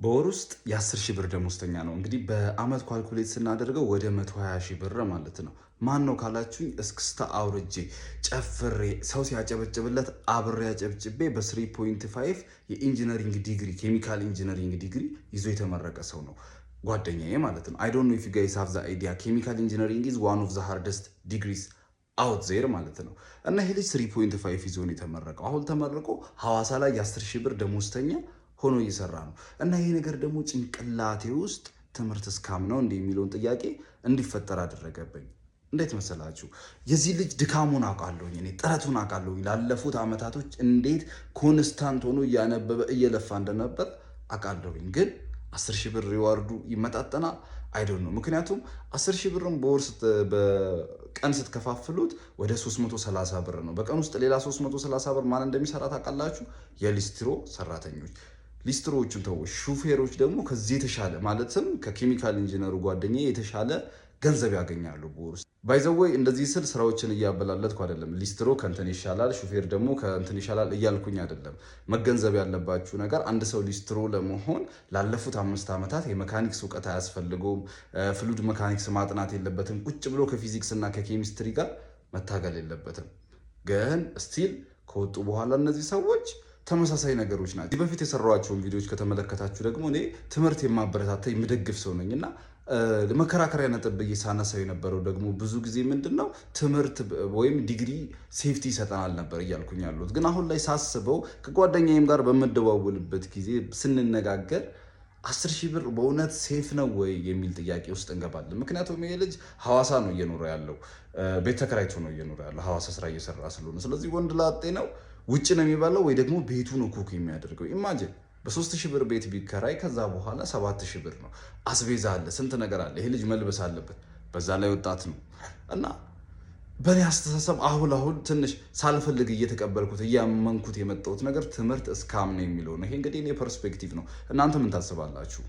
በወር ውስጥ የ10 ሺህ ብር ደሞዝተኛ ነው። እንግዲህ በአመት ኳልኩሌት ስናደርገው ወደ 120 ሺህ ብር ማለት ነው። ማን ነው ካላችሁኝ፣ እስክስታ አውርጄ ጨፍሬ ሰው ሲያጨበጭብለት አብሬ አጨብጭቤ በ3.5 የኢንጂነሪንግ ዲግሪ ኬሚካል ኢንጂነሪንግ ዲግሪ ይዞ የተመረቀ ሰው ነው ጓደኛዬ ማለት ነው። አይ ዶንት ኖ ኢፍ ዩ ጋይስ ሃቭ ዘ አይዲያ ኬሚካል ኢንጂነሪንግ ኢዝ ዋን ኦፍ ዘ ሃርደስት ዲግሪስ አውት ዜር ማለት ነው። እና ይሄ ልጅ 3.5 ይዞ ነው የተመረቀው። አሁን ተመርቆ ሐዋሳ ላይ የ10 ሺህ ብር ደሞዝተኛ ሆኖ እየሰራ ነው። እና ይሄ ነገር ደግሞ ጭንቅላቴ ውስጥ ትምህርት እስካም ነው እንደ የሚለውን ጥያቄ እንዲፈጠር አደረገብኝ። እንዴት መሰላችሁ? የዚህ ልጅ ድካሙን አውቃለሁኝ፣ እኔ ጥረቱን አውቃለሁኝ። ላለፉት አመታቶች እንዴት ኮንስታንት ሆኖ እያነበበ እየለፋ እንደነበር አውቃለሁኝ። ግን 10 ሺህ ብር ሪዋርዱ ይመጣጠናል አይደል ነው። ምክንያቱም 10 ሺህ ብርም በቀን ስትከፋፍሉት ወደ 330 ብር ነው። በቀን ውስጥ ሌላ 330 ብር ማን እንደሚሰራ ታውቃላችሁ? የሊስትሮ ሰራተኞች። ሊስትሮዎቹን ተው፣ ሹፌሮች ደግሞ ከዚህ የተሻለ ማለትም ከኬሚካል ኢንጂነሩ ጓደኛ የተሻለ ገንዘብ ያገኛሉ በወር ውስጥ። ባይዘወይ እንደዚህ ስል ስራዎችን እያበላለጥኩ አይደለም። ሊስትሮ ከእንትን ይሻላል፣ ሹፌር ደግሞ ከእንትን ይሻላል እያልኩኝ አይደለም። መገንዘብ ያለባችሁ ነገር አንድ ሰው ሊስትሮ ለመሆን ላለፉት 5 ዓመታት የመካኒክስ እውቀት አያስፈልገውም። ፍሉድ መካኒክስ ማጥናት የለበትም። ቁጭ ብሎ ከፊዚክስ እና ከኬሚስትሪ ጋር መታገል የለበትም። ግን ስቲል ከወጡ በኋላ እነዚህ ሰዎች ተመሳሳይ ነገሮች ናቸው። በፊት የሰሯቸውን ቪዲዮዎች ከተመለከታችሁ ደግሞ እኔ ትምህርት የማበረታታ የምደግፍ ሰው ነኝ እና ለመከራከሪያ ነጥብ ብዬ ሳነሳው የነበረው ደግሞ ብዙ ጊዜ ምንድን ነው ትምህርት ወይም ዲግሪ ሴፍቲ ይሰጠናል ነበር እያልኩኝ ያሉት። ግን አሁን ላይ ሳስበው ከጓደኛዬም ጋር በምደዋውልበት ጊዜ ስንነጋገር 10 ሺህ ብር በእውነት ሴፍ ነው ወይ የሚል ጥያቄ ውስጥ እንገባለን። ምክንያቱም ይሄ ልጅ ሐዋሳ ነው እየኖረ ያለው፣ ቤት ተከራይቶ ነው እየኖረ ያለው፣ ሐዋሳ ስራ እየሰራ ስለሆነ። ስለዚህ ወንድ ላጤ ነው፣ ውጭ ነው የሚባለው ወይ ደግሞ ቤቱ ነው ኩክ የሚያደርገው። ኢማጂን በ3 ሺህ ብር ቤት ቢከራይ ከዛ በኋላ 7 ሺህ ብር ነው። አስቤዛ አለ፣ ስንት ነገር አለ። ይሄ ልጅ መልበስ አለበት፣ በዛ ላይ ወጣት ነው እና በእኔ አስተሳሰብ አሁን ትንሽ ሳልፈልግ እየተቀበልኩት እያመንኩት የመጣሁት ነገር ትምህርት እስካም ነው የሚለው ነው። ይሄ እንግዲህ እኔ ፐርስፔክቲቭ ነው። እናንተ ምን ታስባላችሁ?